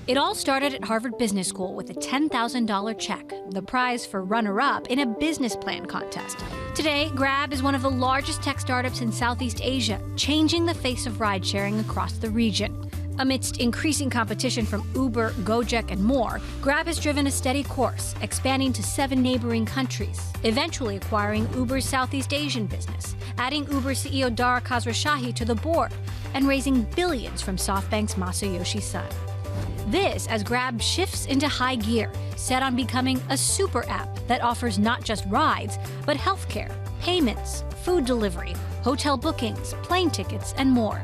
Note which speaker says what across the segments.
Speaker 1: It all started at Harvard Business School with a $10,000 check, the prize for runner-up in a business plan contest. Today, Grab is one of the largest tech startups in Southeast Asia, changing the face of ride-sharing across the region. Amidst increasing competition from Uber, Gojek, and more, Grab has driven a steady course, expanding to 7 neighboring countries, eventually acquiring Uber's Southeast Asian business, adding Uber CEO Dara Khosrowshahi to the board, and raising billions from SoftBank's Masayoshi Son. This as Grab shifts into high gear, set on becoming a super app that offers not just rides, but healthcare, payments, food delivery, hotel bookings, plane tickets, and more.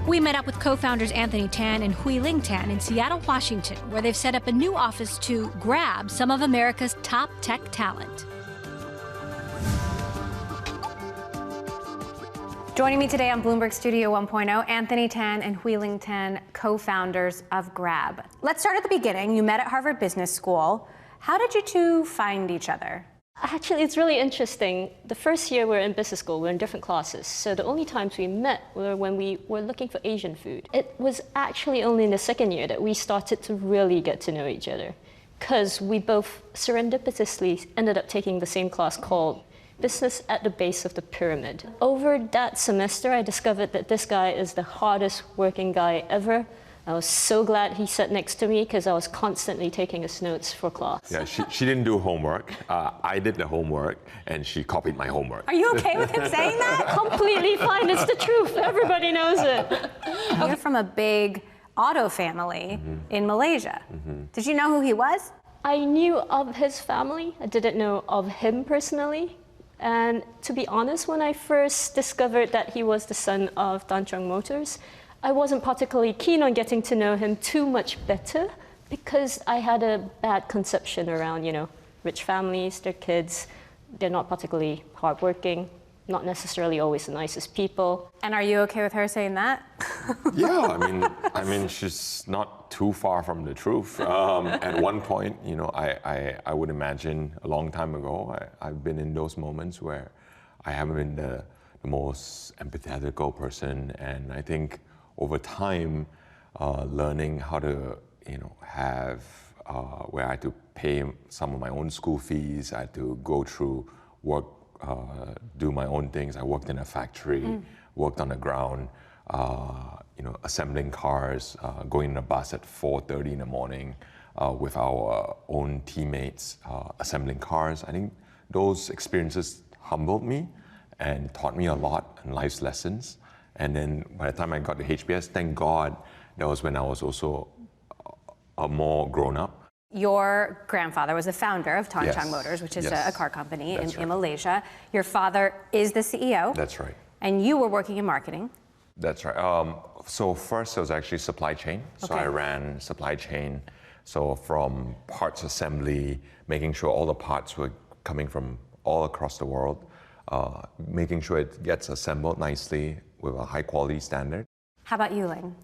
Speaker 1: We met up with co-founders Anthony Tan and Hui-Ling Tan in Seattle, Washington, where they've set up a new office to grab some of America's top tech talent.
Speaker 2: Joining me today on Bloomberg Studio 1.0, Anthony Tan and Hui-Ling Tan, co-founders of Grab. Let's start at the beginning. You met at Harvard Business School. How did you two find each other?
Speaker 3: Actually, it's really interesting. The first year we were in business school, we were in different classes. So the only times we met were when we were looking for Asian food. It was actually only in the second year that we started to really get to know each other, because we both serendipitously ended up taking the same class called Business at the Base of the Pyramid. Over that semester, I discovered that this guy is the hardest working guy ever. I was so glad he sat next to me because I was constantly taking his notes for class.
Speaker 4: Yeah, she didn't do homework. I did the homework, and she copied my homework.
Speaker 2: Are you okay with him saying that?
Speaker 3: Completely fine. It's the truth. Everybody knows it.
Speaker 2: You're from a big auto family in Malaysia. Did you know who he was?
Speaker 3: I knew of his family. I didn't know of him personally. And to be honest, when I first discovered that he was the son of Tan Chong Motors, I wasn't particularly keen on getting to know him too much better because I had a bad conception around, rich families, their kids. They're not particularly hardworking, not necessarily always the nicest people.
Speaker 2: And are you okay with her saying that?
Speaker 4: Yeah, I mean, she's not too far from the truth. At one point, I would imagine a long time ago, I've been in those moments where I haven't been the most empathetical person, and I think over time, learning how to, have where I had to pay some of my own school fees, I had to go through work, do my own things. I worked in a factory, worked on the ground, assembling cars, going in a bus at 4:30 in the morning with our own teammates, assembling cars. I think those experiences humbled me and taught me a lot in life's lessons. And then by the time I got to HBS, thank God, that was when I was also more grown up.
Speaker 2: Your grandfather was the founder of Tan
Speaker 4: Yes.
Speaker 2: Chong Motors, which is
Speaker 4: Yes.
Speaker 2: a car company
Speaker 4: That's
Speaker 2: in
Speaker 4: right.
Speaker 2: Malaysia. Your father is the CEO.
Speaker 4: That's right.
Speaker 2: And you were working in marketing.
Speaker 4: That's right. So first it was actually supply chain. So
Speaker 2: Okay.
Speaker 4: I ran supply chain. So from parts assembly, making sure all the parts were coming from all across the world, making sure it gets assembled nicely with a high quality standard.
Speaker 2: How about you, Ling?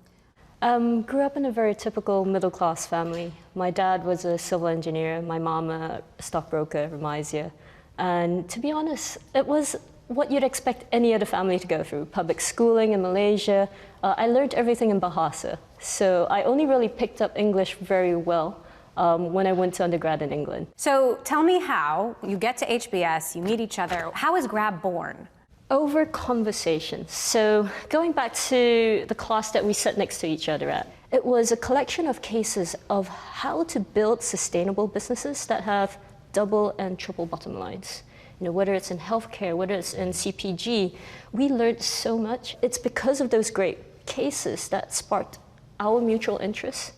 Speaker 3: Grew up in a very typical middle-class family. My dad was a civil engineer, my mom a stockbroker, Remaisia. And to be honest, it was what you'd expect any other family to go through. Public schooling in Malaysia. I learned everything in Bahasa. So I only really picked up English very well when I went to undergrad in England.
Speaker 2: So tell me how you get to HBS, you meet each other. How is Grab born?
Speaker 3: Over conversation. So going back to the class that we sat next to each other at, it was a collection of cases of how to build sustainable businesses that have double and triple bottom lines. Whether it's in healthcare, whether it's in CPG, we learned so much. It's because of those great cases that sparked our mutual interests.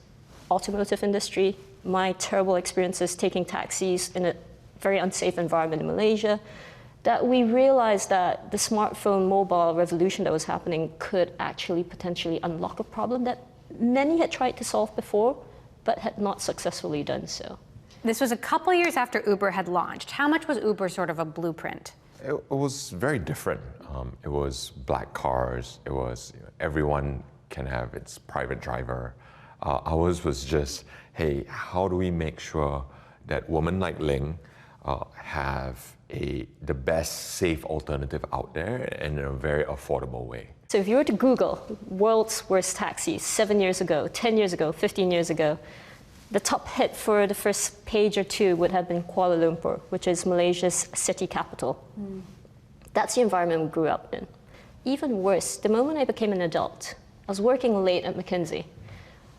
Speaker 3: Automotive industry, my terrible experiences taking taxis in a very unsafe environment in Malaysia, that we realized that the smartphone mobile revolution that was happening could actually potentially unlock a problem that many had tried to solve before, but had not successfully done so.
Speaker 2: This was a couple years after Uber had launched. How much was Uber sort of a blueprint?
Speaker 4: It was very different. It was black cars. It was everyone can have its private driver. Ours was just, hey, how do we make sure that women like Ling have the best safe alternative out there and in a very affordable way.
Speaker 3: So if you were to Google world's worst taxis 7 years ago, 10 years ago, 15 years ago, the top hit for the first page or two would have been Kuala Lumpur, which is Malaysia's city capital. That's the environment we grew up in. Even worse, the moment I became an adult, I was working late at McKinsey.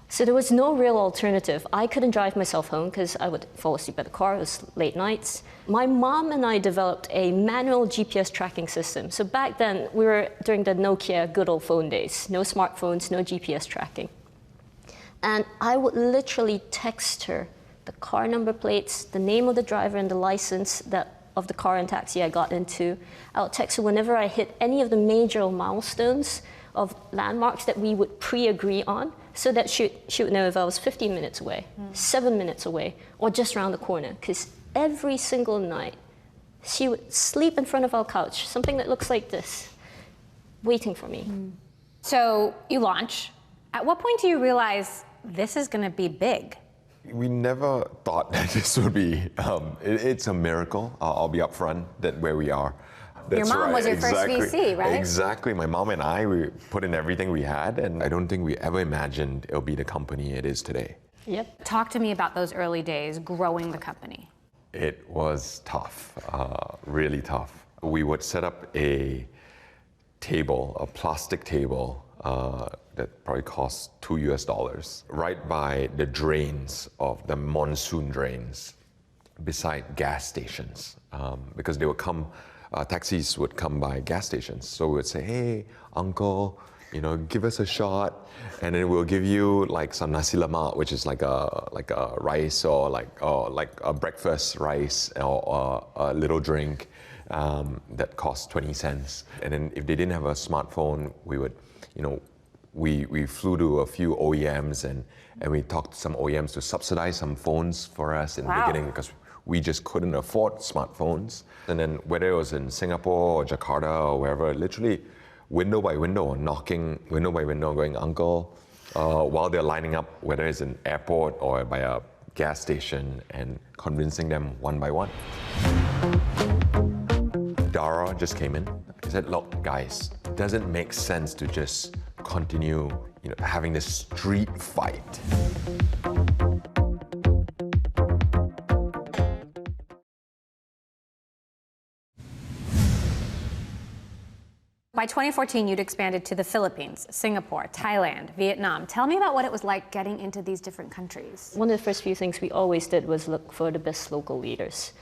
Speaker 3: So there was no real alternative. I couldn't drive myself home because I would fall asleep at the car. It was late nights. My mom and I developed a manual GPS tracking system. So back then, we were during the Nokia good old phone days. No smartphones, no GPS tracking. And I would literally text her the car number plates, the name of the driver and the license of the car and taxi I got into. I would text her whenever I hit any of the major milestones of landmarks that we would pre-agree on, so that she would know if I was 15 minutes away, 7 minutes away, or just around the corner. Because every single night, she would sleep in front of our couch, something that looks like this, waiting for me.
Speaker 2: So you launch. At what point do you realize this is going to be big?
Speaker 4: We never thought that this would be, it's a miracle, I'll be upfront, that where we are.
Speaker 2: Your mom was your first VC, right?
Speaker 4: Exactly. My mom and I, we put in everything we had, and I don't think we ever imagined it'll be the company it is today.
Speaker 3: Yep.
Speaker 2: Talk to me about those early days growing the company.
Speaker 4: It was tough, really tough. We would set up a table, a plastic table, that probably cost $2 right by the drains of the monsoon drains beside gas stations, because they would come. Taxis would come by gas stations, so we would say, "Hey, uncle, give us a shot, and then we'll give you like some nasi lemak, which is like a rice or like a breakfast rice or a little drink that costs 20 cents." And then if they didn't have a smartphone, we would, we flew to a few OEMs and we talked to some OEMs to subsidize some phones for us in the beginning because we just couldn't afford smartphones. And then whether it was in Singapore or Jakarta or wherever, literally window by window, knocking window by window, going, "Uncle," while they're lining up, whether it's an airport or by a gas station, and convincing them one by one. Dara just came in. He said, "Look, guys, it doesn't make sense to just continue, having this street fight."
Speaker 2: By 2014, you'd expanded to the Philippines, Singapore, Thailand, Vietnam. Tell me about what it was like getting into these different countries.
Speaker 3: One of the first few things we always did was look for the best local leaders.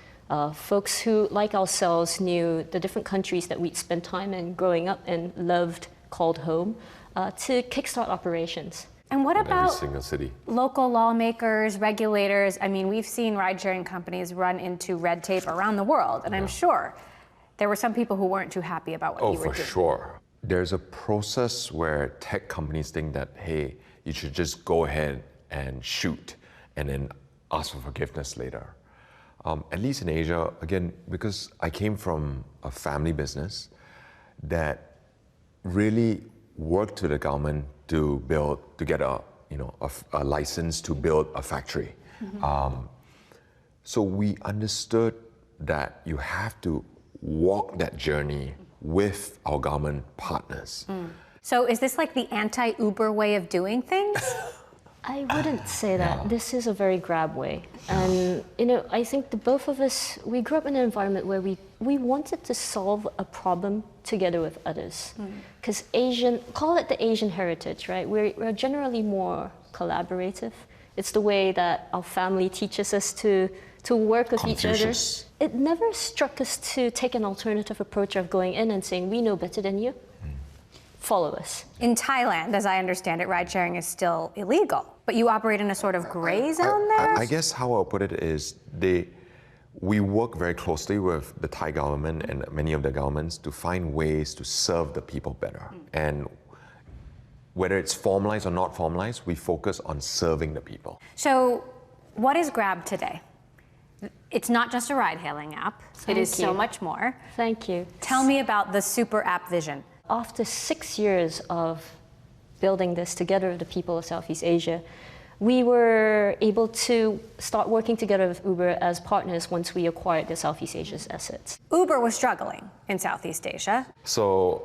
Speaker 3: Folks who, like ourselves, knew the different countries that we'd spent time in growing up and loved, called home, to kickstart operations.
Speaker 2: And what about
Speaker 4: every single city?
Speaker 2: Local lawmakers, regulators? I mean, we've seen ride-sharing companies run into red tape around the world, and I'm sure there were some people who weren't too happy about what you were doing.
Speaker 4: Oh, for sure. There's a process where tech companies think that, hey, you should just go ahead and shoot and then ask for forgiveness later. At least in Asia, again, because I came from a family business that really worked with the government to get a license to build a factory. So we understood that you have to walk that journey with our government partners.
Speaker 2: So is this like the anti-Uber way of doing things?
Speaker 3: I wouldn't say that. This is a very Grab way. And, I think the both of us, we grew up in an environment where we wanted to solve a problem together with others. Because call it the Asian heritage, right? We're generally more collaborative. It's the way that our family teaches us to work with each other. It never struck us to take an alternative approach of going in and saying, "We know better than you. Follow us."
Speaker 2: In Thailand, as I understand it, ride-sharing is still illegal, but you operate in a sort of gray zone there?
Speaker 4: I guess how I'll put it is we work very closely with the Thai government and many of the governments to find ways to serve the people better. And whether it's formalized or not formalized, we focus on serving the people.
Speaker 2: So what is Grab today? It's not just a ride-hailing app. It is so much more.
Speaker 3: Thank you.
Speaker 2: Tell me about the super app vision.
Speaker 3: After 6 years of building this together with the people of Southeast Asia, We were able to start working together with Uber as partners once we acquired the Southeast Asia's assets.
Speaker 2: Uber was struggling in Southeast Asia.
Speaker 4: So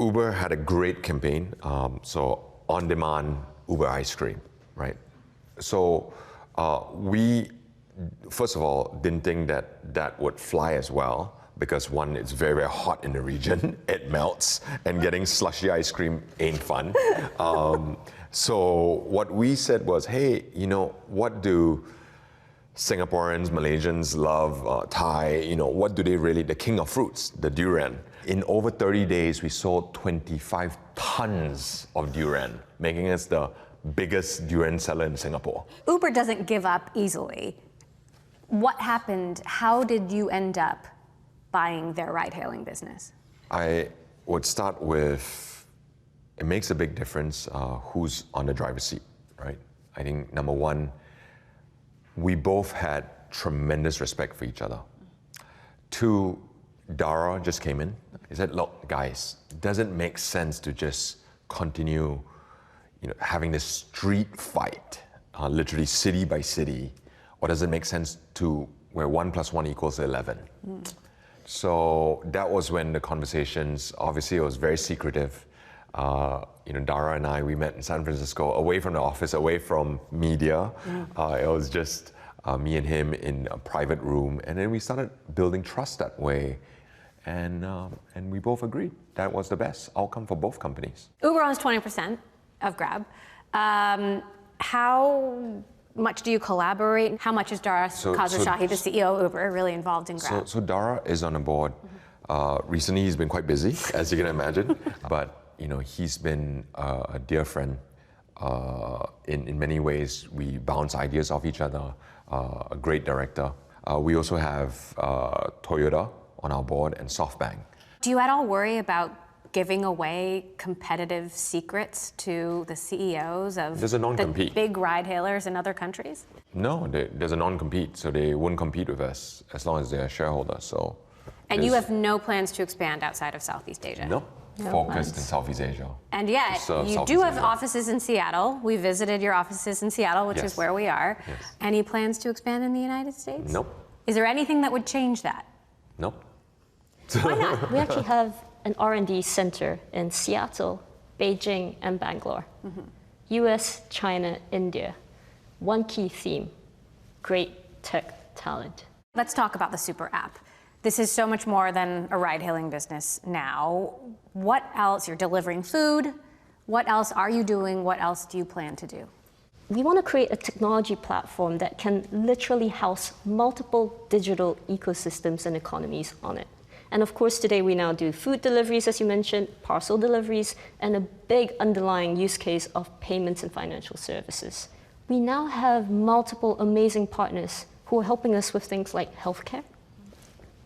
Speaker 4: Uber had a great campaign. So on-demand Uber ice cream, right? So we, first of all, didn't think that that would fly as well because one, it's very, very hot in the region. It melts, and getting slushy ice cream ain't fun. So what we said was, hey, you know, what do Singaporeans, Malaysians love, Thai, you know, what do they really, the king of fruits, the durian. In over 30 days, we sold 25 tons of durian, making us the biggest durian seller in Singapore.
Speaker 2: Uber doesn't give up easily. What happened? How did you end up buying their ride-hailing business?
Speaker 4: I would start with, it makes a big difference who's on the driver's seat, right? I think number one, we both had tremendous respect for each other. Two, Dara just came in. He said, look, guys, it doesn't make sense to just continue, you know, having this street fight, literally city by city, or does it make sense to where 1 + 1 = 11? So that was when the conversations, obviously it was very secretive. You know, Dara and I, we met in San Francisco, away from the office, away from media. It was just me and him in a private room, and then we started building trust that way. And we both agreed that was the best outcome for both companies.
Speaker 2: Uber owns 20% of Grab. How much do you collaborate? How much is Dara Khosrowshahi, the CEO of Uber, really involved in Grab?
Speaker 4: So Dara is on the board. Recently, he's been quite busy, as you can imagine. But you know, he's been a dear friend. In many ways, we bounce ideas off each other. A great director. We also have Toyota on our board and SoftBank.
Speaker 2: Do you at all worry about giving away competitive secrets to the CEOs of
Speaker 4: There's a non-compete.
Speaker 2: the big ride-hailers in other countries?
Speaker 4: No, there's a non-compete, so they wouldn't compete with us as long as they're shareholders. So.
Speaker 2: And you have no plans to expand outside of Southeast Asia?
Speaker 4: Nope. Focused in Southeast Asia.
Speaker 2: And yet, you do have offices in Seattle. We visited your offices in Seattle, which is where we are.
Speaker 4: Yes.
Speaker 2: Any plans to expand in the United States?
Speaker 4: Nope.
Speaker 2: Is there anything that would change that?
Speaker 4: Nope.
Speaker 3: Why not? We actually have an R&D center in Seattle, Beijing, and Bangalore. US, China, India. One key theme, great tech talent.
Speaker 2: Let's talk about the Super App. This is so much more than a ride-hailing business now. What else? You're delivering food. What else are you doing? What else do you plan to do?
Speaker 3: We want to create a technology platform that can literally house multiple digital ecosystems and economies on it. And of course, today we now do food deliveries, as you mentioned, parcel deliveries, and a big underlying use case of payments and financial services. We now have multiple amazing partners who are helping us with things like healthcare.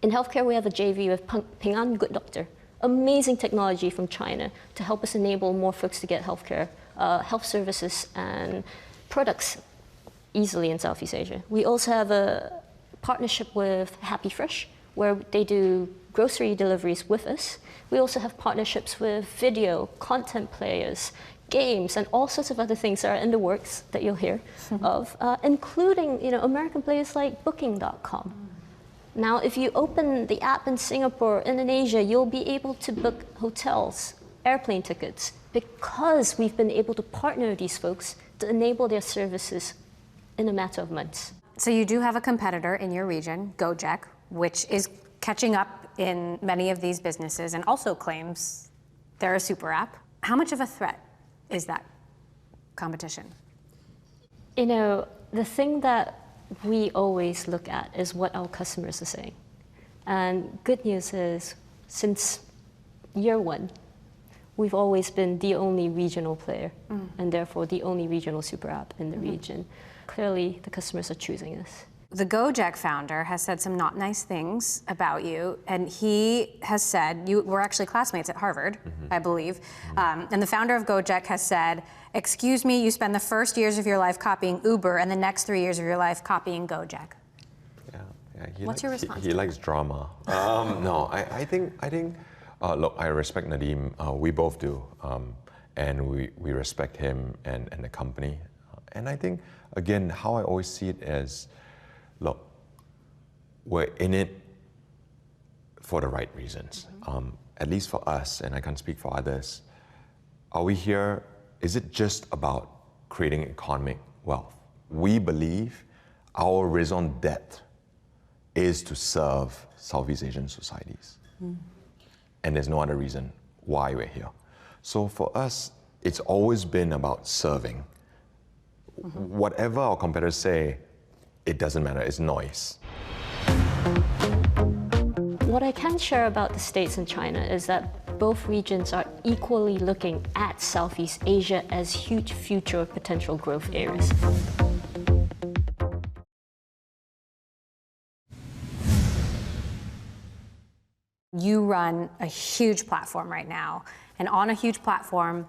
Speaker 3: In healthcare, we have a JV with Ping An Good Doctor, amazing technology from China to help us enable more folks to get healthcare, health services and products easily in Southeast Asia. We also have a partnership with Happy Fresh, where they do grocery deliveries with us. We also have partnerships with video, content players, games, and all sorts of other things that are in the works that you'll hear of, including American players like Booking.com. Now, if you open the app in Singapore, Indonesia, you'll be able to book hotels, airplane tickets, because we've been able to partner with these folks to enable their services in a matter of months.
Speaker 2: So you do have a competitor in your region, Gojek, which is catching up in many of these businesses and also claims they're a super app. How much of a threat is that competition?
Speaker 3: The thing that we always look at is what our customers are saying. And good news is, since year one, we've always been the only regional player, and therefore the only regional super app in the region. Clearly, the customers are choosing us.
Speaker 2: The Gojek founder has said some not nice things about you, and he has said, you were actually classmates at Harvard, I believe, and the founder of Gojek has said, excuse me, you spend the first years of your life copying Uber and the next 3 years of your life copying Gojek.
Speaker 4: Yeah.
Speaker 2: What's your response?
Speaker 4: He likes drama. No, I think. Look, I respect Nadeem. We both do, and we respect him and the company. And I think, again, how I always see it is, look, we're in it for the right reasons. At least for us, and I can't speak for others, are we here, is it just about creating economic wealth? We believe our raison d'etre is to serve Southeast Asian societies. And there's no other reason why we're here. So for us, it's always been about serving. Whatever our competitors say, it doesn't matter, it's noise.
Speaker 3: What I can share about the States and China is that both regions are equally looking at Southeast Asia as huge future potential growth areas.
Speaker 2: You run a huge platform right now, and on a huge platform,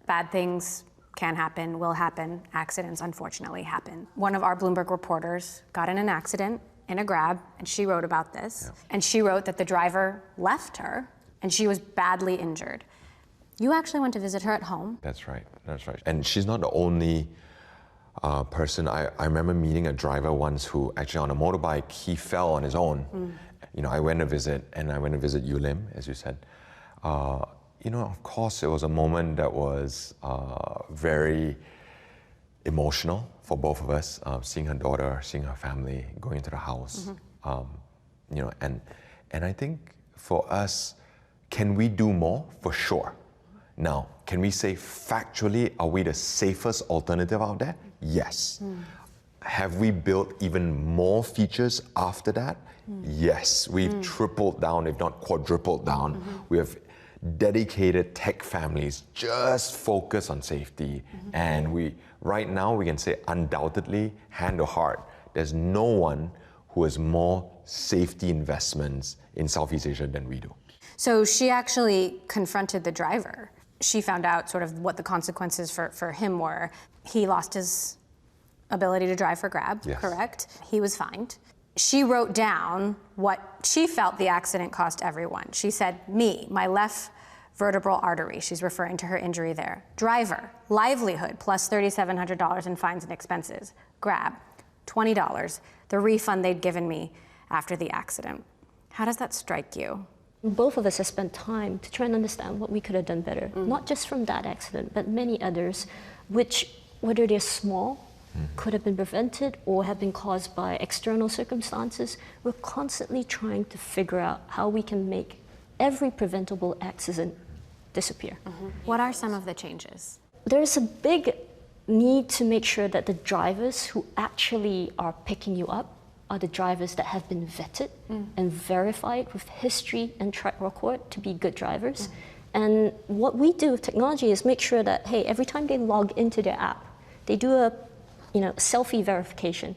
Speaker 2: bad things can happen, will happen, accidents unfortunately happen. One of our Bloomberg reporters got in an accident in a Grab, and she wrote about this. Yeah. And she wrote that the driver left her, and she was badly injured. You actually went to visit her at home.
Speaker 4: That's right, that's right. And she's not the only person. I remember meeting a driver once who actually on a motorbike, he fell on his own. You know, I went to visit Yu Lim, as you said. You know, of course, it was a moment that was very emotional for both of us, seeing her daughter, seeing her family, going into the house. You know, and I think for us, can we do more? For sure. Now, can we say factually, are we the safest alternative out there? Yes. Have we built even more features after that? Yes. We've tripled down, if not quadrupled down. We have dedicated tech families just focus on safety. And right now we can say undoubtedly, hand to heart, there's no one who has more safety investments in Southeast Asia than we do.
Speaker 2: So she actually confronted the driver. She found out sort of what the consequences for him were. He lost his ability to drive for Grab, yes. Correct? He was fined. She wrote down what she felt the accident cost everyone. She said, me, my left vertebral artery, she's referring to her injury there. Driver, livelihood, plus $3,700 in fines and expenses. Grab, $20, the refund they'd given me after the accident. How does that strike you?
Speaker 3: Both of us have spent time to try and understand what we could have done better, not just from that accident, but many others, which, whether they're small, could have been prevented or have been caused by external circumstances. We're constantly trying to figure out how we can make every preventable accident disappear.
Speaker 2: What are some of the changes?
Speaker 3: There's a big need to make sure that the drivers who actually are picking you up are the drivers that have been vetted and verified with history and track record to be good drivers. And what we do with technology is make sure that, hey, every time they log into their app, they do a selfie verification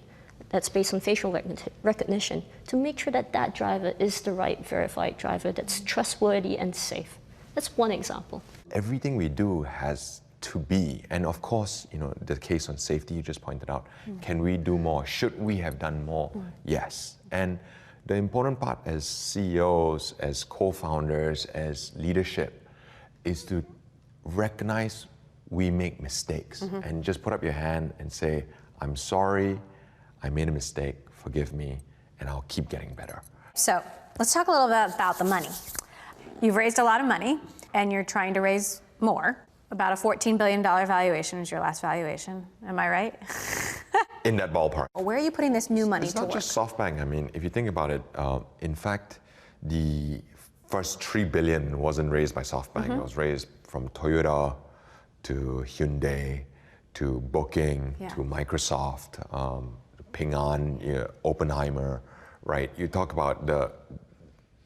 Speaker 3: that's based on facial recognition to make sure that that driver is the right verified driver that's trustworthy and safe. That's one example.
Speaker 4: Everything we do has to be, and of course, the case on safety you just pointed out, can we do more? Should we have done more? Yes. And the important part as CEOs, as co-founders, as leadership, is to recognize we make mistakes and just put up your hand and say, I'm sorry, I made a mistake, forgive me, and I'll keep getting better.
Speaker 2: So let's talk a little bit about the money. You've raised a lot of money and you're trying to raise more. About a $14 billion valuation is your last valuation, am I right?
Speaker 4: In that ballpark.
Speaker 2: Where are you putting this new money
Speaker 4: to
Speaker 2: work?
Speaker 4: It's not just SoftBank. I mean, if you think about it, in fact, the first $3 billion wasn't raised by SoftBank. It was raised from Toyota to Hyundai, to Booking, to Microsoft, Ping An, Oppenheimer, right? You talk about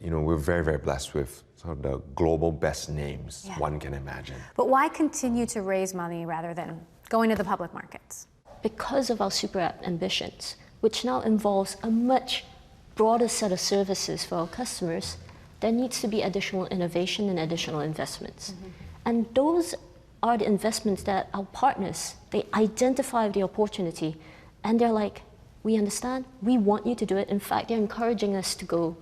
Speaker 4: we're very, very blessed with sort of the global best names one can imagine.
Speaker 2: But why continue to raise money rather than going to the public markets?
Speaker 3: Because of our super app ambitions, which now involves a much broader set of services for our customers, there needs to be additional innovation and additional investments. And those are the investments that our partners, they identify the opportunity and they're like, we understand, we want you to do it. In fact, they're encouraging us to go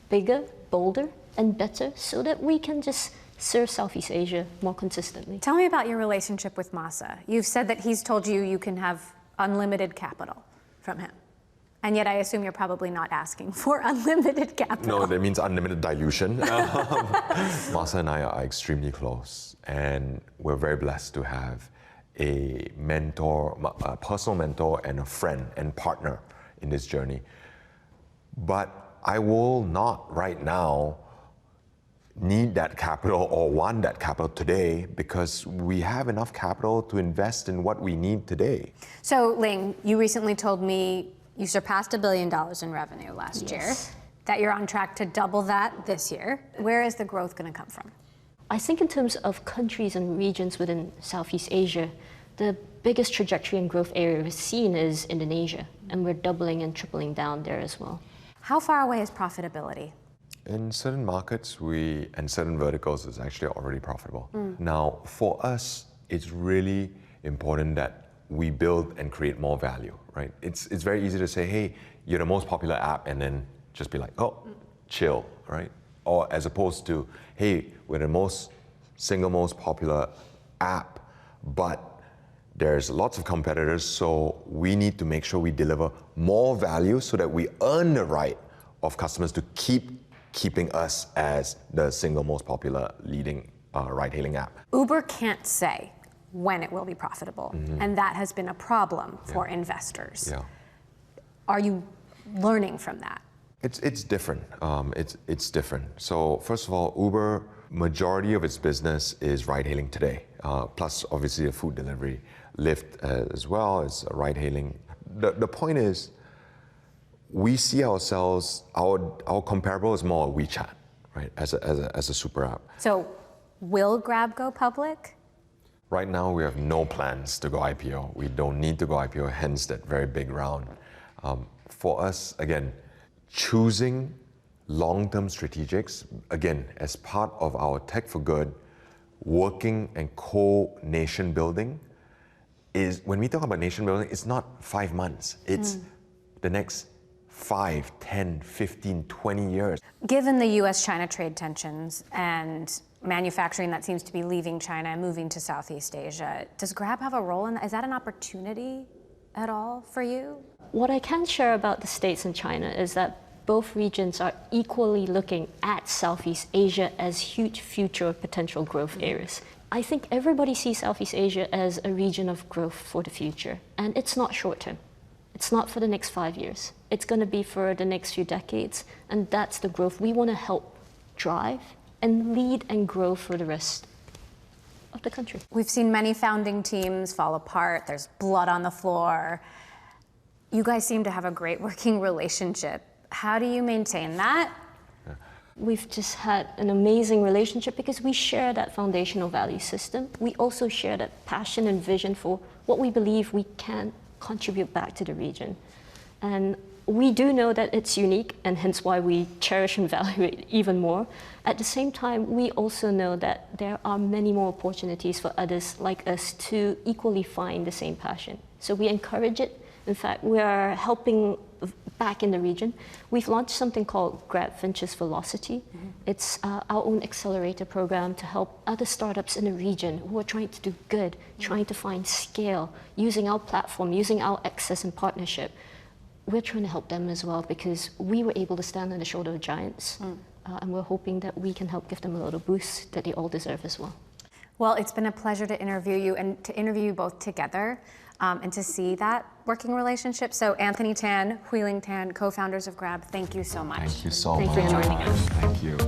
Speaker 3: bigger, bolder, and better so that we can just serve Southeast Asia more consistently.
Speaker 2: Tell me about your relationship with Masa. You've said that he's told you you can have unlimited capital from him. And yet I assume you're probably not asking for unlimited capital.
Speaker 4: No, that means unlimited dilution. Masa and I are extremely close, and we're very blessed to have a mentor, a personal mentor, and a friend and partner in this journey. But I will not right now need that capital or want that capital today, because we have enough capital to invest in what we need today.
Speaker 2: So Ling, you recently told me you surpassed $1 billion in revenue last year, that you're on track to double that this year. Where is the growth going to come from?
Speaker 3: I think in terms of countries and regions within Southeast Asia, the biggest trajectory and growth area we've seen is Indonesia, and we're doubling and tripling down there as well.
Speaker 2: How far away is profitability?
Speaker 4: In certain markets and certain verticals, it's actually already profitable. Now, for us, it's really important that we build and create more value, right? It's very easy to say, hey, you're the most popular app, and then just be like, oh, chill, right? Or as opposed to, hey, we're the single most popular app, but there's lots of competitors, so we need to make sure we deliver more value so that we earn the right of customers to keeping us as the single most popular leading ride-hailing app.
Speaker 2: Uber can't say when it will be profitable, and that has been a problem for investors.
Speaker 4: Yeah.
Speaker 2: Are you learning from that?
Speaker 4: It's different. It's different. So first of all, Uber, majority of its business is ride-hailing today, plus obviously a food delivery. Lyft as well is ride-hailing. The point is, we see ourselves, our comparable is more WeChat, right, as a super app.
Speaker 2: So will Grab go public?
Speaker 4: Right now, we have no plans to go IPO. We don't need to go IPO, hence that very big round. For us, again, choosing long-term strategics, again, as part of our Tech for Good, working and co-nation building, is when we talk about nation building, it's not 5 months. It's the next 5, 10, 15, 20 years.
Speaker 2: Given the US-China trade tensions and manufacturing that seems to be leaving China and moving to Southeast Asia, does Grab have a role in that? Is that an opportunity at all for you?
Speaker 3: What I can share about the States and China is that both regions are equally looking at Southeast Asia as huge future potential growth areas. I think everybody sees Southeast Asia as a region of growth for the future, and it's not short term. It's not for the next 5 years. It's going to be for the next few decades, and that's the growth we want to help drive and lead and grow for the rest of the country.
Speaker 2: We've seen many founding teams fall apart. There's blood on the floor. You guys seem to have a great working relationship. How do you maintain that?
Speaker 3: We've just had an amazing relationship because we share that foundational value system. We also share that passion and vision for what we believe we can contribute back to the region. And we do know that it's unique, and hence why we cherish and value it even more. At the same time, we also know that there are many more opportunities for others like us to equally find the same passion. So we encourage it. In fact, we are helping back in the region. We've launched something called Grab Ventures Velocity. It's our own accelerator program to help other startups in the region who are trying to do good, trying to find scale, using our platform, using our access and partnership. We're trying to help them as well because we were able to stand on the shoulder of giants, and we're hoping that we can help give them a little boost that they all deserve as well.
Speaker 2: Well, it's been a pleasure to interview you and to interview you both together and to see that working relationship. So Anthony Tan, Hui Ling Tan, co-founders of Grab, thank you so much.
Speaker 4: Thank you so much.
Speaker 2: Thank you for joining us.
Speaker 4: Thank you.